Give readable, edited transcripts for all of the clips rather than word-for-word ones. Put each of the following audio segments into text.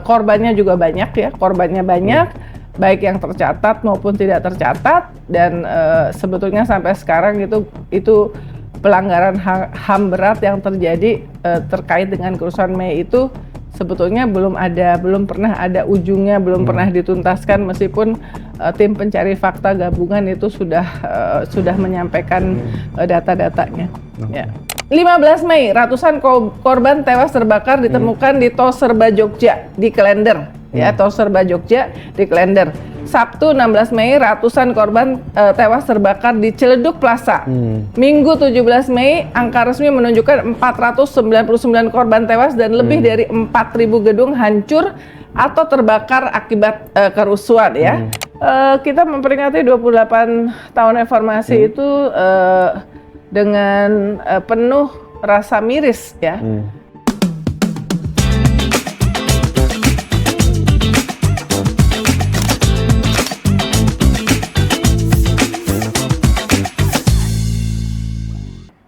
korbannya juga banyak ya, korbannya banyak, baik yang tercatat maupun tidak tercatat, dan sebetulnya sampai sekarang itu pelanggaran HAM berat yang terjadi terkait dengan kerusuhan Mei itu sebetulnya belum pernah ada ujungnya, belum pernah dituntaskan, meskipun tim pencari fakta gabungan itu sudah menyampaikan data-datanya. Ya. 15 Mei, ratusan korban tewas terbakar ditemukan di Tol Serba Jogja di Klender. Ya, Tol Serba Jogja di Klender. Sabtu 16 Mei, ratusan korban tewas terbakar di Ciledug Plaza. Minggu 17 Mei, angka resmi menunjukkan 499 korban tewas dan lebih dari 4.000 gedung hancur atau terbakar akibat kerusuhan ya. Kita memperingati 28 tahun reformasi itu dengan penuh rasa miris ya.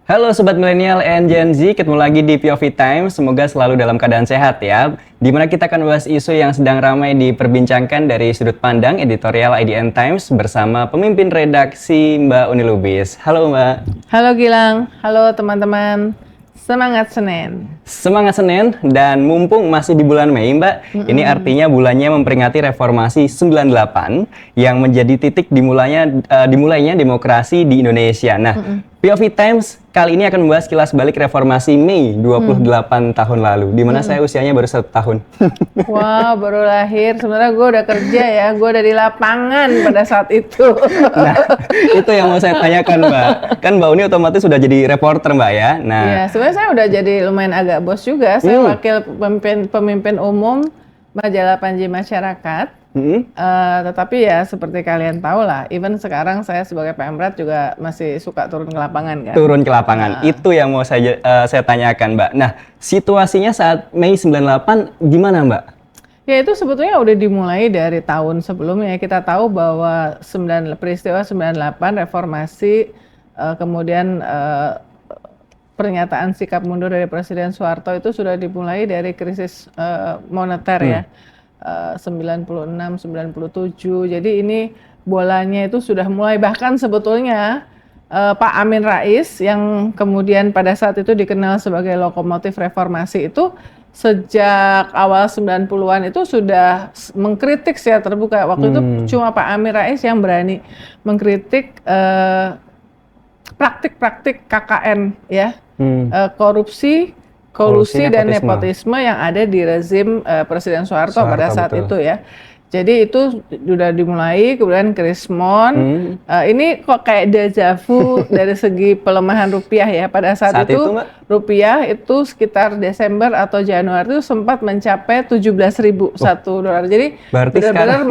Halo Sobat Milenial and Gen Z, ketemu lagi di POV Time. Semoga selalu dalam keadaan sehat ya. Dimana kita akan bahas isu yang sedang ramai diperbincangkan dari sudut pandang editorial IDN Times bersama pemimpin redaksi Mbak Uni Lubis. Halo Mbak. Halo Gilang, halo teman-teman. Semangat Senin. Semangat Senin, dan mumpung masih di bulan Mei Mbak, ini artinya bulannya memperingati reformasi 98 yang menjadi titik dimulainya demokrasi di Indonesia. Nah, POV Times kali ini akan membahas kilas balik reformasi Mei 28 tahun lalu, di mana saya usianya baru 1 tahun. Wah, baru lahir. Sebenarnya gue udah kerja ya, gue udah di lapangan pada saat itu. Nah, itu yang mau saya tanyakan Mbak. Kan Mbak Uni otomatis sudah jadi reporter Mbak ya. Nah, ya, sebenarnya saya udah jadi lumayan agak bos juga. Saya wakil pemimpin umum majalah Panji Masyarakat. Tetapi ya seperti kalian tahu lah, even sekarang saya sebagai Pemret juga masih suka turun ke lapangan kan. Turun ke lapangan, itu yang mau saya tanyakan Mbak. Nah, situasinya saat Mei 98 gimana Mbak? Ya itu sebetulnya udah dimulai dari tahun sebelumnya. Kita tahu bahwa peristiwa 98 reformasi, kemudian pernyataan sikap mundur dari Presiden Soeharto itu sudah dimulai dari krisis moneter ya. 96, 97. Jadi ini bolanya itu sudah mulai, bahkan sebetulnya Pak Amin Rais yang kemudian pada saat itu dikenal sebagai lokomotif reformasi itu sejak awal 90-an itu sudah mengkritik secara terbuka. Waktu itu cuma Pak Amin Rais yang berani mengkritik praktik-praktik KKN ya, korupsi, kolusi dan nepotisme yang ada di rezim Presiden Soeharto pada saat itu ya. Jadi itu sudah dimulai, kemudian Krismon. Ini kok kayak deja vu dari segi pelemahan rupiah ya. Pada saat itu rupiah itu sekitar Desember atau Januari itu sempat mencapai 17.000 satu dolar. Jadi benar-benar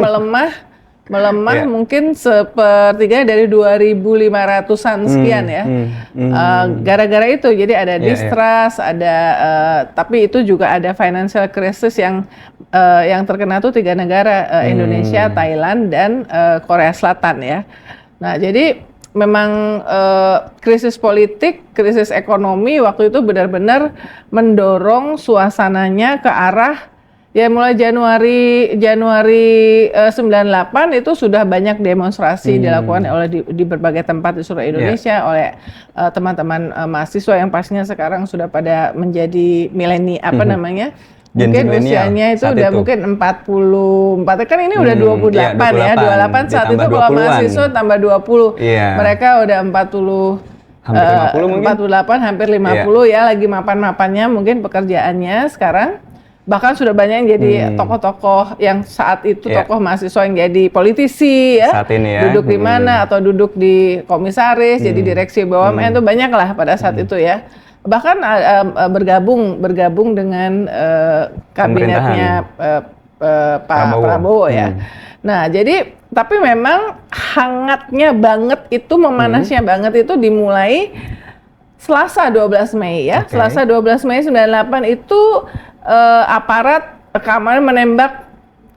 melemah mungkin sepertiga dari 2.500-an sekian ya. Gara-gara itu jadi ada distrust, ada tapi itu juga ada financial crisis yang terkena tuh 3 negara, Indonesia, Thailand dan Korea Selatan ya. Nah, jadi memang krisis politik, krisis ekonomi waktu itu benar-benar mendorong suasananya ke arah ya mulai Januari 98 itu sudah banyak demonstrasi dilakukan di berbagai tempat di seluruh Indonesia oleh teman-teman mahasiswa yang pastinya sekarang sudah pada menjadi mungkin usianya itu udah mungkin 44, kan ini udah 28 ya, 28 saat itu kalau mahasiswa tambah 20, mereka udah hampir 50 mungkin? 48, hampir 50 ya, lagi mapan-mapannya mungkin pekerjaannya sekarang. Bahkan sudah banyak yang jadi tokoh-tokoh yang saat itu tokoh mahasiswa yang jadi politisi ya, saat ini ya, duduk di mana atau duduk di komisaris, jadi direksi BUMN itu banyak lah pada saat itu ya. Bahkan bergabung dengan kabinetnya Pak Prabowo ya. Nah, jadi tapi memang hangatnya banget itu, memanasnya banget itu dimulai Selasa 12 Mei ya. Selasa 12 Mei 98 itu aparat keamanan menembak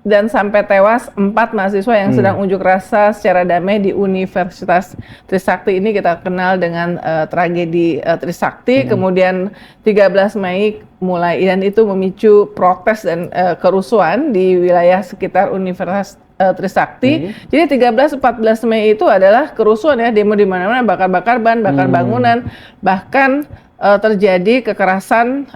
dan sampai tewas 4 mahasiswa yang sedang unjuk rasa secara damai di Universitas Trisakti. Ini kita kenal dengan tragedi Trisakti. Kemudian 13 Mei mulai, dan itu memicu protes dan kerusuhan di wilayah sekitar Universitas Trisakti. Jadi 13-14 Mei itu adalah kerusuhan ya, demo di mana-mana, bakar-bakar ban, bakar bangunan, bahkan terjadi kekerasan,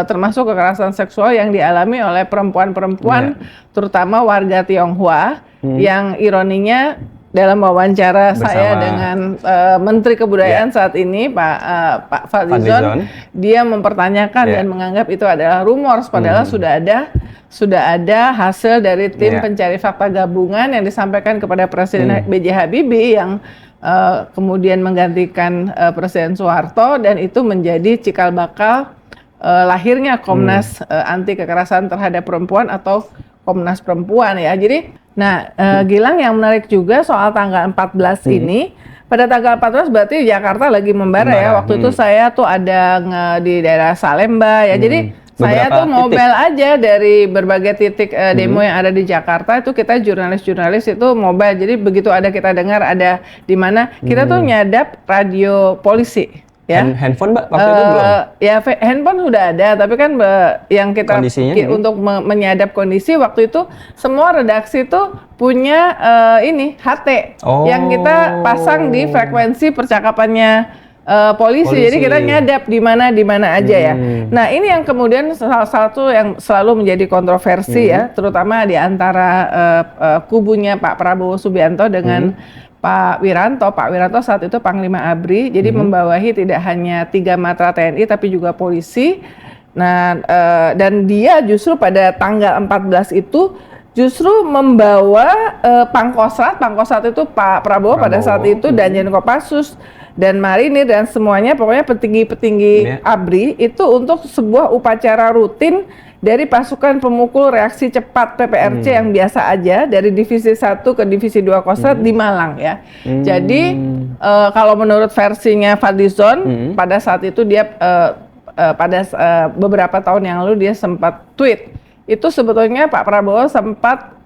termasuk kekerasan seksual yang dialami oleh perempuan-perempuan, terutama warga Tionghoa, yang ironinya dalam wawancara saya dengan Menteri Kebudayaan saat ini, Pak Fadlizon, dia mempertanyakan dan menganggap itu adalah rumors, padahal sudah ada hasil dari tim pencari fakta gabungan yang disampaikan kepada Presiden B.J. Habibie yang kemudian menggantikan Presiden Soeharto, dan itu menjadi cikal bakal lahirnya Komnas Anti Kekerasan Terhadap Perempuan atau Komnas Perempuan ya. Jadi Gilang, yang menarik juga soal tanggal 14 ini, pada tanggal 14 berarti Jakarta lagi membara ya. Waktu itu saya tuh ada di daerah Salemba ya. Jadi saya tuh mobile aja dari berbagai titik demo yang ada di Jakarta, itu kita jurnalis-jurnalis itu mobile. Jadi begitu ada kita dengar ada di mana, kita tuh nyadap radio polisi. Ya. Handphone Mbak waktu itu belum? Ya handphone sudah ada, tapi kan yang kita untuk menyadap kondisi waktu itu semua redaksi itu punya ini HT yang kita pasang di frekuensi percakapannya polisi. Jadi kita nyadap di mana aja ya. Nah ini yang kemudian salah satu yang selalu menjadi kontroversi ya, terutama di antara kubunya Pak Prabowo Subianto dengan Pak Wiranto. Pak Wiranto saat itu Panglima ABRI, jadi membawahi tidak hanya 3 matra TNI tapi juga polisi. Nah dan dia justru pada tanggal 14 itu justru membawa Pangkostrat itu Pak Prabowo pada saat itu, dan Danjen Kopassus dan Marinir dan semuanya, pokoknya petinggi-petinggi ABRI itu untuk sebuah upacara rutin dari pasukan pemukul reaksi cepat PPRC yang biasa aja dari divisi 1 ke divisi 2 Kostrat di Malang ya. Jadi kalau menurut versinya Fadlizon, pada saat itu dia pada beberapa tahun yang lalu dia sempat tweet, itu sebetulnya Pak Prabowo sempat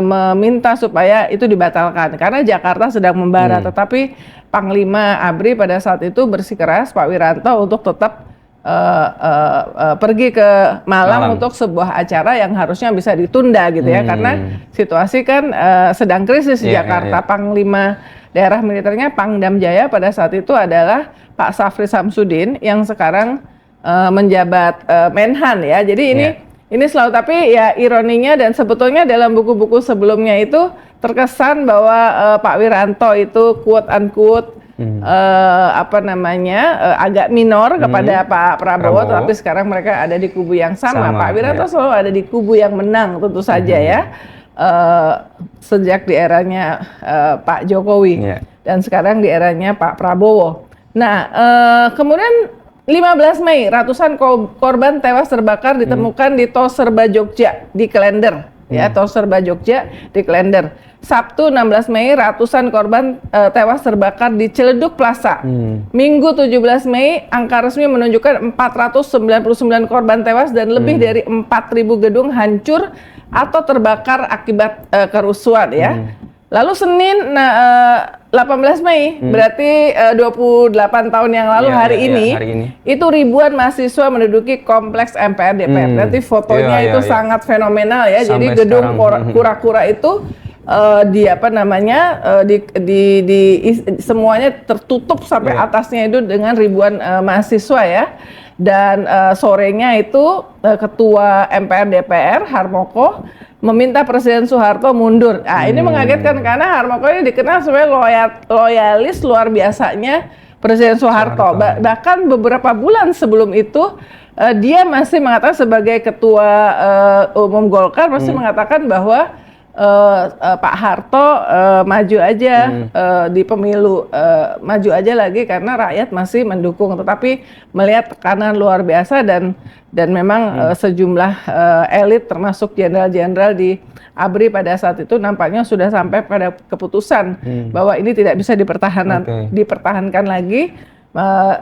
meminta supaya itu dibatalkan karena Jakarta sedang membara, tetapi Panglima ABRI pada saat itu bersikeras Pak Wiranto untuk tetap pergi ke Malang untuk sebuah acara yang harusnya bisa ditunda gitu ya, karena situasi kan sedang krisis di Jakarta. Panglima daerah militernya Pangdam Jaya pada saat itu adalah Pak Safri Samsudin yang sekarang menjabat Menhan ya. Jadi ini selalu, tapi ya ironinya dan sebetulnya dalam buku-buku sebelumnya itu terkesan bahwa Pak Wiranto itu quote unquote agak minor kepada Pak Prabowo, tapi sekarang mereka ada di kubu yang sama. Pak Wiranto selalu ada di kubu yang menang tentu saja ya, sejak di eranya Pak Jokowi dan sekarang di eranya Pak Prabowo. Nah kemudian 15 Mei, ratusan korban tewas terbakar ditemukan di Tol Serba Jogja di Klender. Ya, Tol Serba Jogja di Klender. Sabtu 16 Mei, ratusan korban tewas terbakar di Ciledug Plaza. Minggu 17 Mei, angka resmi menunjukkan 499 korban tewas dan lebih dari 4.000 gedung hancur atau terbakar akibat kerusuhan ya. Lalu Senin 18 Mei, berarti 28 tahun yang lalu hari ini, itu ribuan mahasiswa menduduki kompleks MPR DPR. Berarti fotonya itu sangat fenomenal ya. Sampai jadi gedung kura-kura itu semuanya tertutup sampai atasnya itu dengan ribuan mahasiswa ya. Dan sorenya itu Ketua MPR DPR Harmoko meminta Presiden Soeharto mundur. Nah, ini mengagetkan karena Harmoko ini dikenal sebagai loyalis luar biasanya Presiden Soeharto. Bahkan beberapa bulan sebelum itu dia masih mengatakan sebagai Ketua Umum Golkar masih mengatakan bahwa Pak Harto maju aja di pemilu, maju aja lagi karena rakyat masih mendukung. Tetapi melihat tekanan luar biasa dan memang sejumlah elit termasuk jenderal-jenderal di ABRI pada saat itu nampaknya sudah sampai pada keputusan bahwa ini tidak bisa dipertahankan lagi,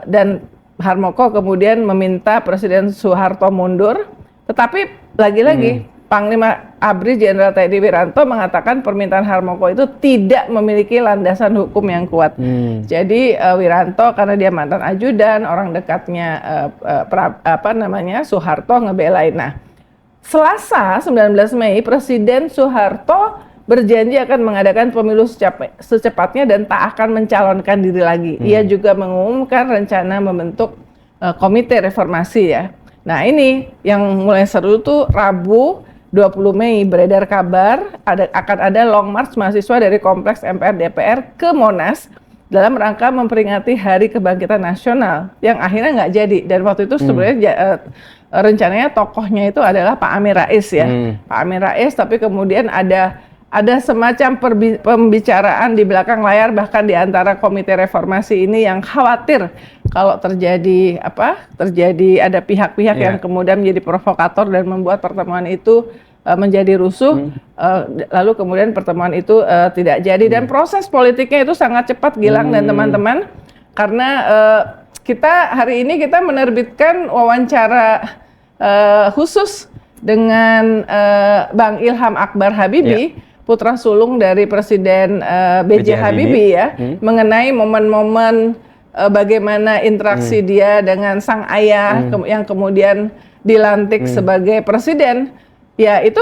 dan Harmoko kemudian meminta Presiden Soeharto mundur. Tetapi lagi-lagi Panglima ABRI Jenderal TNI Wiranto mengatakan permintaan Harmoko itu tidak memiliki landasan hukum yang kuat. Jadi Wiranto karena dia mantan ajudan, orang dekatnya Soeharto ngebelain. Nah, Selasa 19 Mei Presiden Soeharto berjanji akan mengadakan pemilu secepatnya dan tak akan mencalonkan diri lagi. Ia juga mengumumkan rencana membentuk komite reformasi ya. Nah, ini yang mulai seru tuh Rabu 20 Mei beredar kabar akan ada long march mahasiswa dari kompleks MPR DPR ke Monas dalam rangka memperingati Hari Kebangkitan Nasional yang akhirnya nggak jadi. Dan waktu itu sebenarnya rencananya tokohnya itu adalah Pak Amin Rais ya. Pak Amin Rais, tapi kemudian ada semacam pembicaraan di belakang layar bahkan di antara komite reformasi ini yang khawatir kalau terjadi ada pihak-pihak yang kemudian menjadi provokator dan membuat pertemuan itu menjadi rusuh, lalu kemudian pertemuan itu tidak jadi dan proses politiknya itu sangat cepat Gilang dan teman-teman karena kita hari ini kita menerbitkan wawancara khusus dengan Bang Ilham Akbar Habibie, putra sulung dari Presiden B.J. Habibie ya, mengenai momen-momen bagaimana interaksi dia dengan sang ayah yang kemudian dilantik sebagai presiden. Ya itu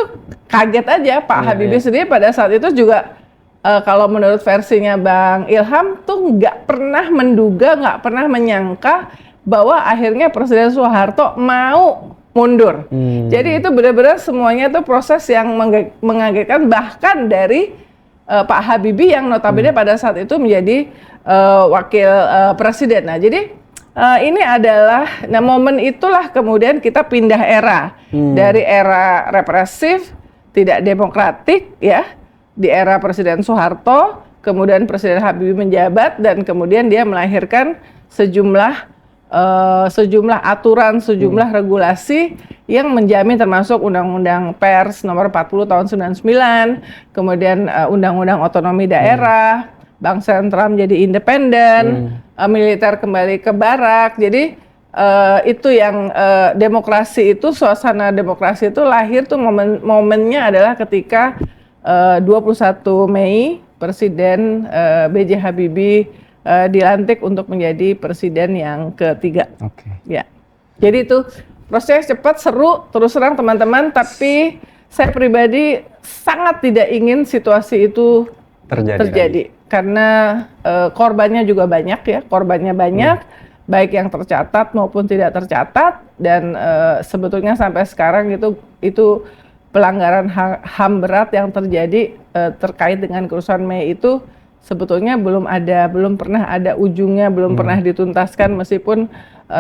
kaget aja Pak Habibie sendiri pada saat itu juga kalau menurut versinya Bang Ilham tuh nggak pernah menduga, nggak pernah menyangka bahwa akhirnya Presiden Soeharto mau mundur. Jadi itu benar-benar semuanya tuh proses yang mengagetkan bahkan dari Pak Habibie yang notabene pada saat itu menjadi wakil presiden. Nah jadi ini adalah momen itulah kemudian kita pindah era dari era represif, tidak demokratik ya, di era Presiden Soeharto, kemudian Presiden Habibie menjabat dan kemudian dia melahirkan sejumlah aturan, sejumlah regulasi yang menjamin termasuk Undang-Undang Pers nomor 40 tahun 99, kemudian Undang-Undang Otonomi Daerah, Bank Sentral menjadi independen, militer kembali ke barak. Jadi itu yang demokrasi itu, suasana demokrasi itu lahir tuh momennya adalah ketika 21 Mei Presiden B.J. Habibie dilantik untuk menjadi presiden yang ketiga. Ya. Jadi itu proses cepat, seru, terus terang teman-teman, tapi saya pribadi sangat tidak ingin situasi itu terjadi. Karena korbannya juga banyak ya, baik yang tercatat maupun tidak tercatat, dan sebetulnya sampai sekarang itu pelanggaran HAM berat yang terjadi terkait dengan kerusuhan Mei itu sebetulnya belum pernah ada ujungnya, belum pernah dituntaskan meskipun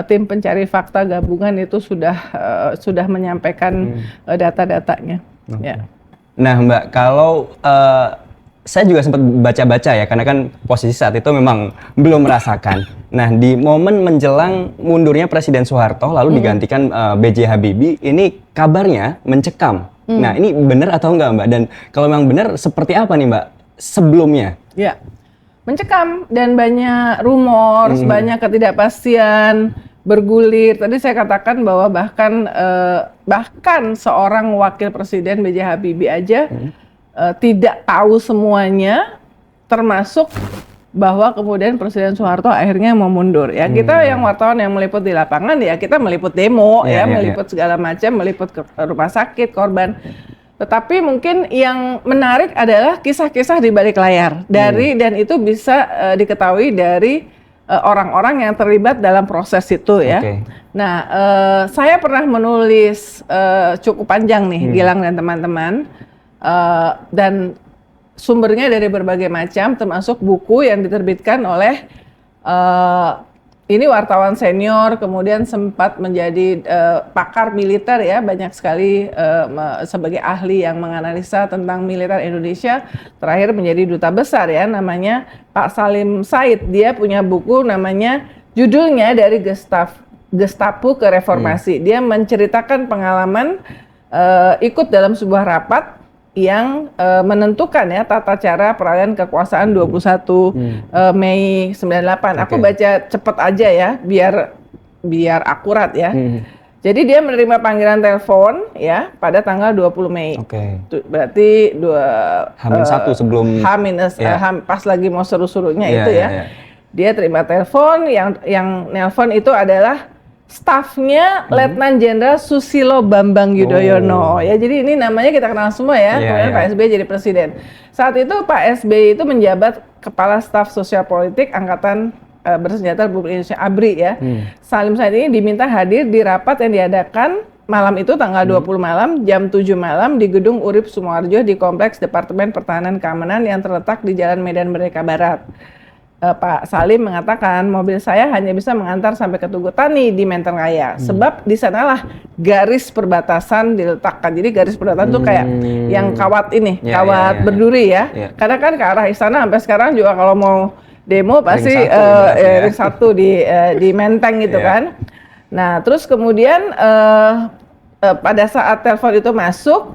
tim pencari fakta gabungan itu sudah menyampaikan data-datanya. Ya. Nah Mbak, kalau saya juga sempat baca-baca ya, karena kan posisi saat itu memang belum merasakan. Nah, di momen menjelang mundurnya Presiden Soeharto, lalu digantikan B.J. Habibie, ini kabarnya mencekam. Nah, ini benar atau enggak Mbak? Dan kalau memang benar, seperti apa nih Mbak sebelumnya? Ya, mencekam dan banyak rumor, banyak ketidakpastian, bergulir. Tadi saya katakan bahwa bahkan seorang wakil presiden B.J. Habibie aja tidak tahu semuanya, termasuk bahwa kemudian Presiden Soeharto akhirnya mau mundur. Ya kita yang wartawan yang meliput di lapangan ya kita meliput demo meliput segala macam, meliput ke rumah sakit korban. Tetapi mungkin yang menarik adalah kisah-kisah di balik layar dan itu bisa diketahui dari orang-orang yang terlibat dalam proses itu ya. Nah, saya pernah menulis cukup panjang nih Gilang dan teman-teman. Dan sumbernya dari berbagai macam, termasuk buku yang diterbitkan oleh ini wartawan senior, kemudian sempat menjadi pakar militer ya, banyak sekali sebagai ahli yang menganalisa tentang militer Indonesia, terakhir menjadi duta besar ya, namanya Pak Salim Said. Dia punya buku namanya, judulnya dari Gestapo ke Reformasi. Dia menceritakan pengalaman ikut dalam sebuah rapat yang menentukan ya tata cara peralihan kekuasaan 21 Mei 98. Aku baca cepet aja ya biar akurat ya. Jadi dia menerima panggilan telepon ya pada tanggal 20 Mei. Oke. Berarti H-1 sebelum pas lagi mau seru-serunya itu ya. Dia terima telepon, yang nelpon itu adalah stafnya Letnan Jenderal Susilo Bambang Yudhoyono. Ya, jadi ini namanya kita kenal semua ya. Kemudian Pak SBY jadi presiden. Saat itu Pak SBY itu menjabat Kepala Staf Sosial Politik Angkatan Bersenjata Republik Indonesia ABRI ya. Salim Said ini diminta hadir di rapat yang diadakan malam itu tanggal 20 malam jam 7 malam di Gedung Urip Sumoharjo di Kompleks Departemen Pertahanan Keamanan yang terletak di Jalan Medan Merdeka Barat. Pak Salim mengatakan mobil saya hanya bisa mengantar sampai ke Tugu Tani di Menteng Raya, sebab di sanalah garis perbatasan diletakkan. Jadi garis perbatasan itu kayak yang kawat ini, kawat berduri ya. Karena kan ke arah istana sampai sekarang juga kalau mau demo pasti ring 1 di Menteng gitu kan. Nah terus kemudian pada saat telepon itu masuk,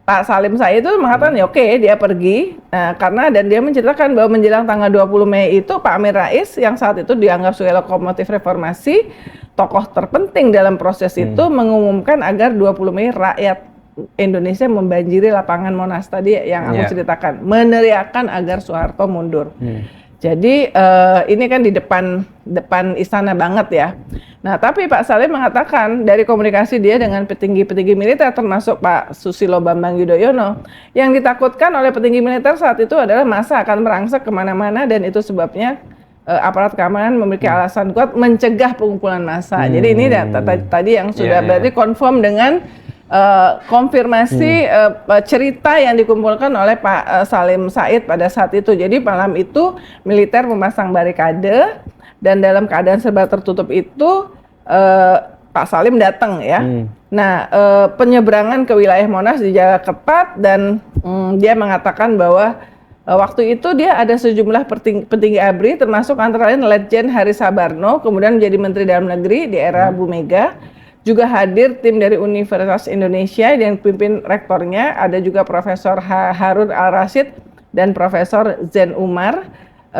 Pak Salim Said itu mengatakan ya oke, dia pergi karena dan dia menceritakan bahwa menjelang tanggal 20 Mei itu Pak Amin Rais yang saat itu dianggap sebagai lokomotif reformasi, tokoh terpenting dalam proses itu mengumumkan agar 20 Mei rakyat Indonesia membanjiri lapangan Monas tadi yang aku ceritakan, meneriakkan agar Soeharto mundur. Jadi ini kan di depan istana banget ya. Nah, tapi Pak Salim mengatakan dari komunikasi dia dengan petinggi-petinggi militer termasuk Pak Susilo Bambang Yudhoyono, yang ditakutkan oleh petinggi militer saat itu adalah massa akan merangsek kemana-mana dan itu sebabnya aparat keamanan memiliki alasan kuat mencegah pengumpulan massa. Jadi ini tadi yang sudah berarti konfirm dengan konfirmasi cerita yang dikumpulkan oleh Pak Salim Said pada saat itu. Jadi malam itu militer memasang barikade dan dalam keadaan serba tertutup itu Pak Salim datang ya. Nah penyeberangan ke wilayah Monas dijaga ketat dan dia mengatakan bahwa waktu itu dia ada sejumlah petinggi ABRI termasuk antara lain Letjen Hari Sabarno, kemudian menjadi Menteri Dalam Negeri di era Bu Mega. Juga hadir tim dari Universitas Indonesia yang pimpin rektornya, ada juga Profesor Harun Al-Rashid dan Profesor Zen Umar,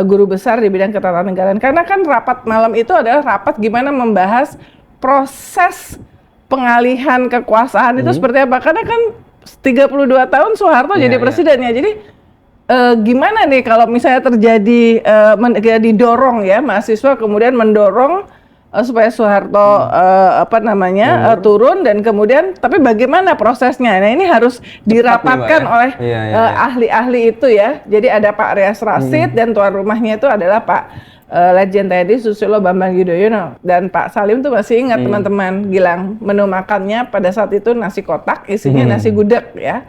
guru besar di bidang ketatanegaraan. Karena kan rapat malam itu adalah rapat gimana membahas proses pengalihan kekuasaan itu seperti apa. Karena kan 32 tahun Soeharto jadi presiden ya, jadi gimana nih kalau misalnya terjadi didorong ya mahasiswa kemudian mendorong supaya Soeharto turun dan kemudian tapi bagaimana prosesnya? Nah ini harus dirapatkan oleh ahli-ahli itu ya. Jadi ada Pak Rias Rasid dan tuan rumahnya itu adalah Pak Letjen TNI Susilo Bambang Yudhoyono dan Pak Salim tuh masih ingat teman-teman Gilang menu makannya pada saat itu nasi kotak isinya nasi gudeg ya.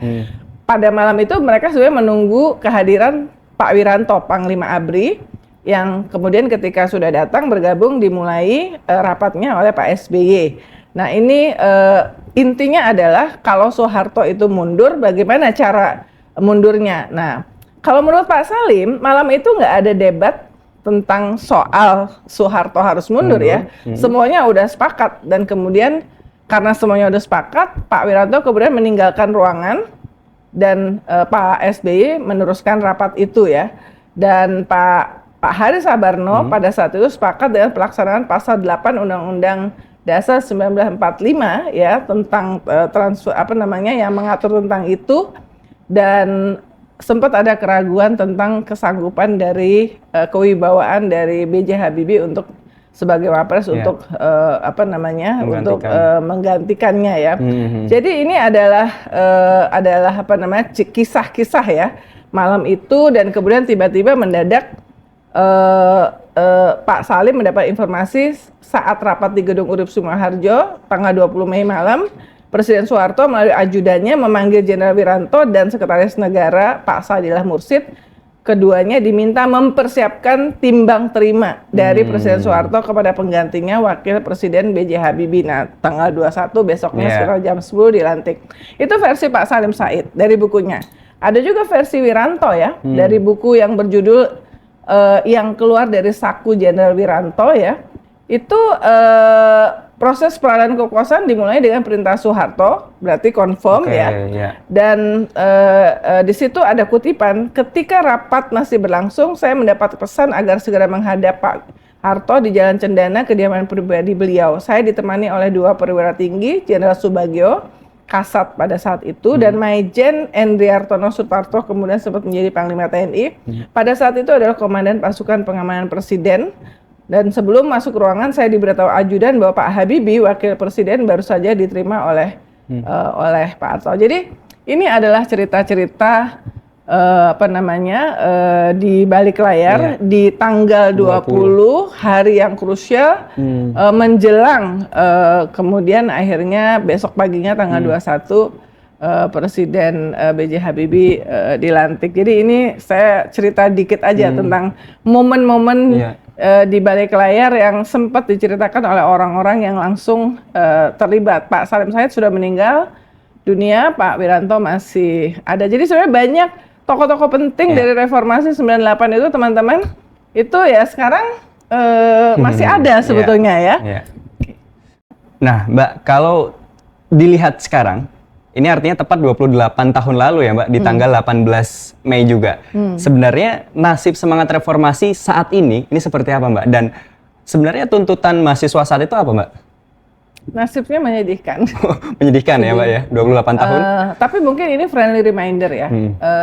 Pada malam itu mereka sebenarnya menunggu kehadiran Pak Wiranto Panglima ABRI yang kemudian ketika sudah datang bergabung dimulai rapatnya oleh Pak SBY. Nah ini intinya adalah kalau Soeharto itu mundur bagaimana cara mundurnya. Nah kalau menurut Pak Salim malam itu nggak ada debat tentang soal Soeharto harus mundur ya. Semuanya udah sepakat dan kemudian karena semuanya udah sepakat Pak Wiranto kemudian meninggalkan ruangan dan Pak SBY meneruskan rapat itu ya. Dan Pak Hari Sabarno pada saat itu sepakat dengan pelaksanaan pasal 8 Undang-Undang Dasar 1945 ya tentang yang mengatur tentang itu dan sempat ada keraguan tentang kesanggupan dari kewibawaan dari B.J. Habibie untuk sebagai wapres untuk menggantikannya ya. Jadi ini adalah kisah-kisah ya malam itu dan kemudian tiba-tiba mendadak Pak Salim mendapat informasi saat rapat di Gedung Urip Sumoharjo tanggal 20 Mei malam, Presiden Soeharto melalui ajudannya memanggil Jenderal Wiranto dan Sekretaris Negara Pak Sadilah Mursid. Keduanya diminta mempersiapkan timbang terima dari Presiden Soeharto kepada penggantinya Wakil Presiden B.J. Habibie. Nah, tanggal 21 besoknya sekitar jam 10 dilantik. Itu versi Pak Salim Said dari bukunya. Ada juga versi Wiranto ya, dari buku yang berjudul yang keluar dari saku Jenderal Wiranto ya, itu proses peralihan kekuasaan dimulai dengan perintah Soeharto, berarti confirm dan di situ ada kutipan, ketika rapat masih berlangsung, saya mendapat pesan agar segera menghadap Pak Harto di Jalan Cendana, kediaman pribadi beliau. Saya ditemani oleh 2 perwira tinggi, Jenderal Subagio, Kasat pada saat itu, dan Maijen Endriartono Sutarto, kemudian sempat menjadi Panglima TNI. Pada saat itu adalah Komandan Pasukan Pengamanan Presiden. Dan sebelum masuk ruangan, saya diberitahu ajudan bahwa Pak Habibie, Wakil Presiden, baru saja diterima oleh Pak Harto. Jadi ini adalah cerita-cerita di balik layar di tanggal 20 hari yang krusial menjelang kemudian akhirnya besok paginya tanggal 21 Presiden B.J. Habibie dilantik. Jadi ini saya cerita dikit aja tentang momen-momen di balik layar yang sempat diceritakan oleh orang-orang yang langsung terlibat. Pak Salim Said sudah meninggal dunia, Pak Wiranto masih ada. Jadi sebenarnya banyak tokoh-tokoh penting dari reformasi 98 itu, teman-teman, itu ya sekarang masih ada sebetulnya ya. Nah, Mbak, kalau dilihat sekarang, ini artinya tepat 28 tahun lalu ya, Mbak, di tanggal 18 Mei juga. Sebenarnya nasib semangat reformasi saat ini seperti apa, Mbak? Dan sebenarnya tuntutan mahasiswa saat itu apa, Mbak? Nasibnya menyedihkan. Menyedihkan ya, Mbak ya, 28 tahun. Tapi mungkin ini friendly reminder ya.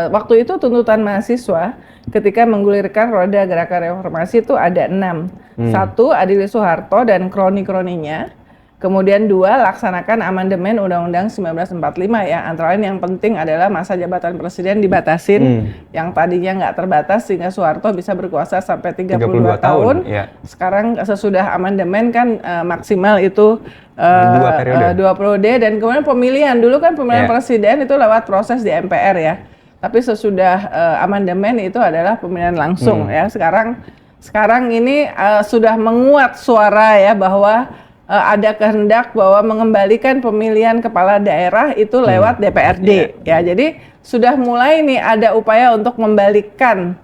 Waktu itu tuntutan mahasiswa ketika menggulirkan roda gerakan reformasi itu ada 6. 1, adili Soeharto dan kroni-kroninya. Kemudian 2, laksanakan amandemen Undang-Undang 1945 ya. Antara lain yang penting adalah masa jabatan presiden dibatasin, yang tadinya nggak terbatas sehingga Soeharto bisa berkuasa sampai 32 tahun. Sekarang sesudah amandemen kan maksimal itu 2 periode, dan kemudian pemilihan. Dulu kan pemilihan presiden itu lewat proses di MPR ya. Tapi sesudah amandemen itu adalah pemilihan langsung ya. Sekarang ini sudah menguat suara ya bahwa ada kehendak bahwa mengembalikan pemilihan kepala daerah itu lewat DPRD ya. Jadi sudah mulai nih ada upaya untuk membalikan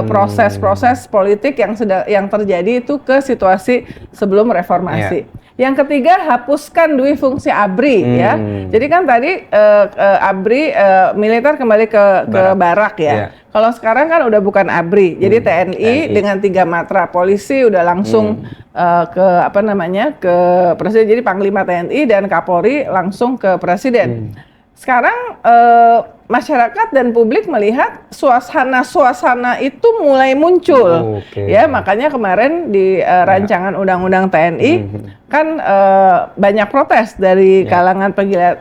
proses-proses politik yang terjadi itu ke situasi sebelum reformasi. Yang ketiga, hapuskan dui fungsi ABRI ya. Jadi kan tadi ABRI militer kembali ke barak ya. Kalau sekarang kan udah bukan ABRI, jadi TNI dengan 3 matra, polisi udah langsung ke presiden, jadi Panglima TNI dan Kapolri langsung ke presiden. Sekarang masyarakat dan publik melihat suasana itu mulai muncul, ya, makanya kemarin di rancangan undang-undang TNI kan banyak protes dari kalangan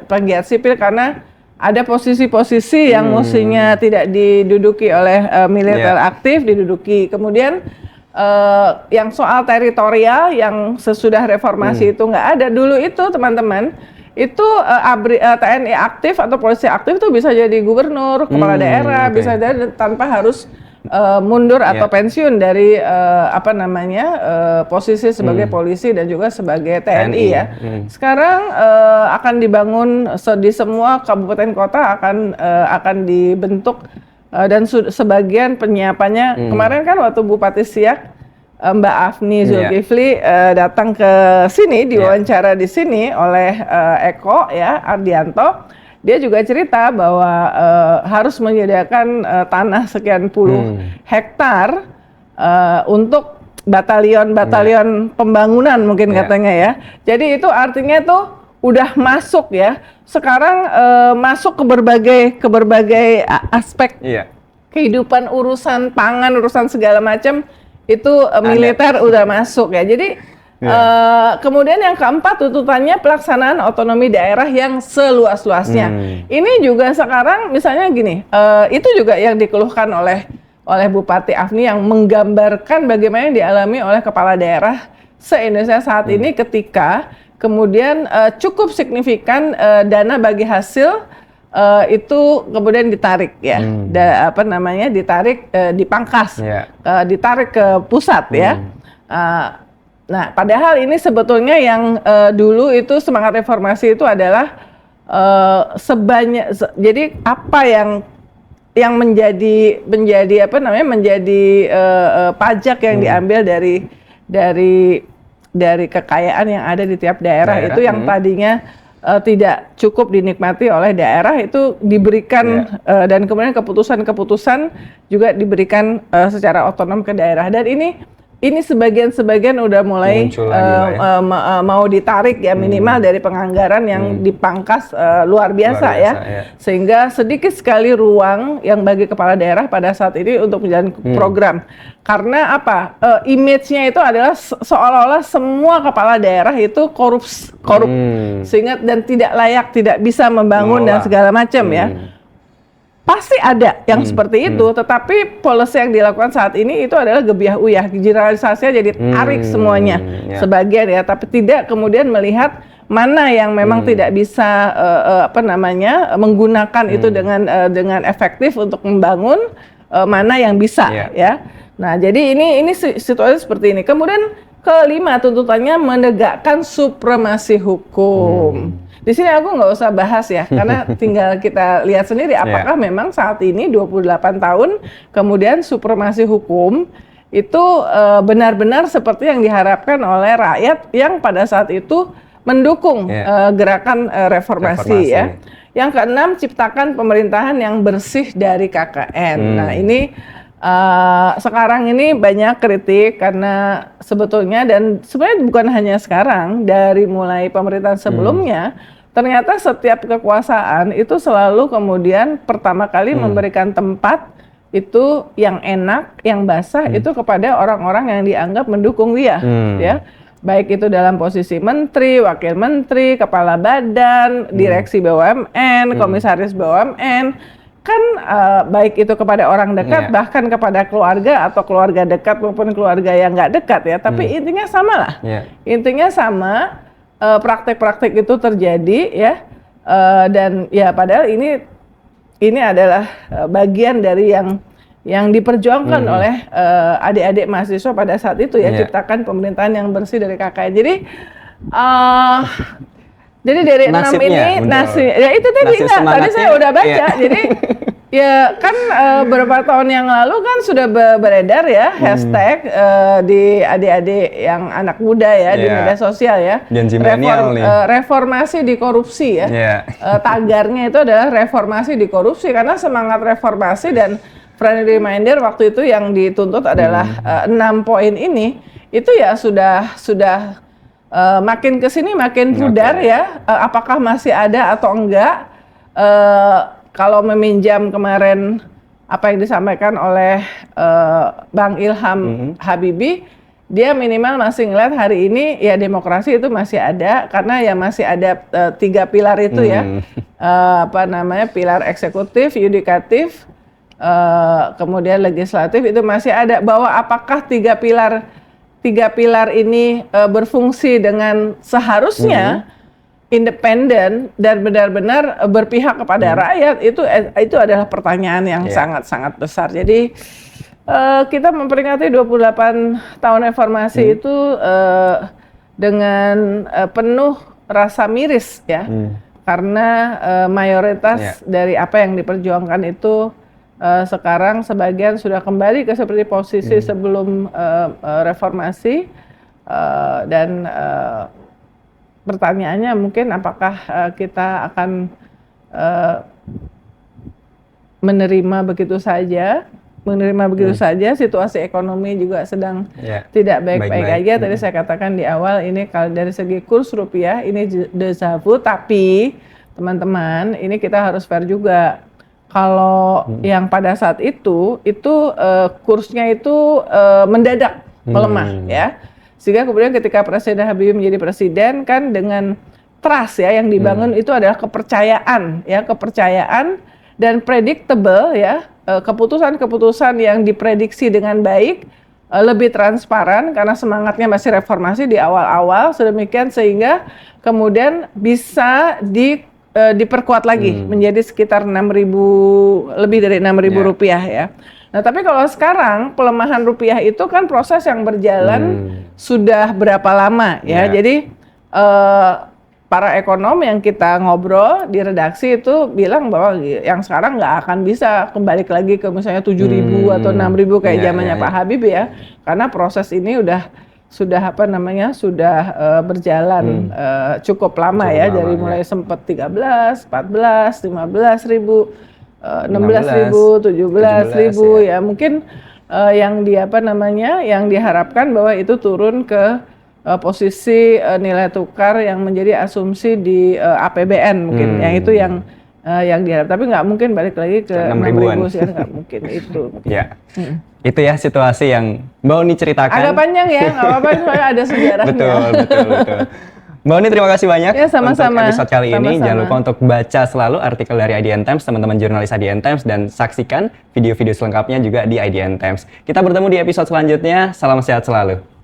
penggiat sipil karena ada posisi-posisi yang mestinya tidak diduduki oleh militer aktif diduduki. Kemudian yang soal teritorial yang sesudah reformasi itu nggak ada. Dulu itu teman-teman, itu TNI aktif atau polisi aktif itu bisa jadi gubernur, kepala daerah, bisa jadi tanpa harus mundur atau pensiun dari posisi sebagai polisi dan juga sebagai TNI ya. Sekarang akan dibangun di semua kabupaten kota akan dibentuk dan sebagian penyiapannya kemarin kan waktu Bupati Siak Mbak Afni Zulkifli datang ke sini, diwawancara di sini oleh Eko ya Ardianto. Dia juga cerita bahwa harus menyediakan tanah sekian puluh hektar untuk batalion pembangunan mungkin katanya ya. Jadi itu artinya tuh udah masuk ya. Sekarang masuk ke berbagai aspek kehidupan, urusan pangan, urusan segala macam itu militer udah masuk ya. Jadi kemudian yang keempat tuntutannya pelaksanaan otonomi daerah yang seluas-luasnya. Ini juga sekarang misalnya gini, itu juga yang dikeluhkan oleh Bupati Afni yang menggambarkan bagaimana yang dialami oleh kepala daerah se-Indonesia saat ini ketika kemudian cukup signifikan dana bagi hasil itu kemudian ditarik ya, ditarik dipangkas, ditarik ke pusat ya. Nah, padahal ini sebetulnya yang dulu itu semangat reformasi itu adalah jadi apa yang menjadi pajak yang diambil dari kekayaan yang ada di tiap daerah itu yang tadinya tidak cukup dinikmati oleh daerah itu diberikan dan kemudian keputusan-keputusan juga diberikan secara otonom ke daerah. Dan ini ini sebagian udah mulai mau ditarik ya, minimal dari penganggaran yang dipangkas luar biasa ya. Sehingga sedikit sekali ruang yang bagi kepala daerah pada saat ini untuk menjalani program. Karena apa? Image-nya itu adalah seolah-olah semua kepala daerah itu korup, sehingga dan tidak layak, tidak bisa membangun dan segala macam ya. Pasti ada yang seperti itu, tetapi policy yang dilakukan saat ini itu adalah gebiah uyah, generalisasinya jadi tarik semuanya sebagian ya, tapi tidak kemudian melihat mana yang memang tidak bisa menggunakan itu dengan efektif untuk membangun, mana yang bisa ya. Nah, jadi ini situasi seperti ini. Kemudian kelima, tuntutannya menegakkan supremasi hukum. Di sini aku nggak usah bahas ya, karena tinggal kita lihat sendiri apakah memang saat ini 28 tahun kemudian supremasi hukum itu benar-benar seperti yang diharapkan oleh rakyat yang pada saat itu mendukung gerakan reformasi ya. Yang keenam, ciptakan pemerintahan yang bersih dari KKN. Nah, ini sekarang ini banyak kritik karena sebetulnya, dan sebenarnya bukan hanya sekarang, dari mulai pemerintahan sebelumnya, ternyata setiap kekuasaan itu selalu kemudian pertama kali memberikan tempat itu yang enak, yang basah itu kepada orang-orang yang dianggap mendukung dia, ya. Baik itu dalam posisi menteri, wakil menteri, kepala badan, direksi BUMN, komisaris BUMN, kan baik itu kepada orang dekat, bahkan kepada keluarga atau keluarga dekat maupun keluarga yang nggak dekat ya. Tapi intinya sama lah, intinya sama. Praktek-praktek itu terjadi ya, dan ya padahal ini adalah bagian dari yang diperjuangkan oleh adik-adik mahasiswa pada saat itu ya, ciptakan pemerintahan yang bersih dari KKN. Jadi dari 6 ini ya itu tadi tadi saya udah baca. Jadi ya kan beberapa tahun yang lalu kan sudah beredar ya hashtag di adik-adik yang anak muda ya di media sosial ya, reformasi di korupsi ya. Tagarnya itu adalah reformasi di korupsi, karena semangat reformasi dan friendly reminder waktu itu yang dituntut adalah 6 poin ini itu ya sudah makin kesini makin pudar ya. Apakah masih ada atau enggak? Kalau meminjam kemarin apa yang disampaikan oleh Bang Ilham Habibie, dia minimal masih ngeliat hari ini ya demokrasi itu masih ada, karena ya masih ada 3 pilar itu ya, pilar eksekutif, yudikatif, kemudian legislatif itu masih ada. Bahwa apakah 3 pilar ini berfungsi dengan seharusnya independen dan benar-benar berpihak kepada rakyat, itu adalah pertanyaan yang sangat-sangat besar. Jadi kita memperingati 28 tahun reformasi itu dengan penuh rasa miris ya, karena mayoritas dari apa yang diperjuangkan itu sekarang sebagian sudah kembali ke seperti posisi sebelum reformasi, dan pertanyaannya mungkin apakah kita akan menerima begitu saja situasi ekonomi juga sedang tidak baik-baik aja. Tadi saya katakan di awal, ini kalau dari segi kurs rupiah ini déjà vu, tapi teman-teman ini kita harus fair juga. Kalau yang pada saat itu kursnya itu mendadak melemah ya. Sehingga kemudian ketika Presiden Habibie menjadi presiden kan dengan trust ya yang dibangun itu adalah kepercayaan dan predictable ya, keputusan-keputusan yang diprediksi dengan baik, lebih transparan karena semangatnya masih reformasi di awal-awal, sedemikian sehingga kemudian bisa diperkuat lagi menjadi sekitar 6.000, lebih dari 6.000 rupiah ya. Nah, tapi kalau sekarang pelemahan rupiah itu kan proses yang berjalan sudah berapa lama ya. Jadi para ekonom yang kita ngobrol di redaksi itu bilang bahwa yang sekarang nggak akan bisa kembali lagi ke misalnya 7.000 atau 6.000 kayak zamannya Pak Habibie ya. Karena proses ini sudah berjalan cukup lama ya, dari mulai sempat 13, 14, 15.000, 16.000, 17.000 ya. Mungkin yang diharapkan bahwa itu turun ke posisi nilai tukar yang menjadi asumsi di APBN mungkin. Yang itu yang diharap, tapi nggak mungkin balik lagi ke 6.000 sih, nggak mungkin itu. Ya, itu ya situasi yang Mbak Uni ceritakan. Agak panjang ya, nggak apa-apa, soalnya ada sejarahnya. Betul. Mbak Uni terima kasih banyak sama-sama. Untuk episode kali ini. Sama-sama. Jangan lupa untuk baca selalu artikel dari IDN Times, teman-teman jurnalis IDN Times, dan saksikan video-video selengkapnya juga di IDN Times. Kita bertemu di episode selanjutnya. Salam sehat selalu.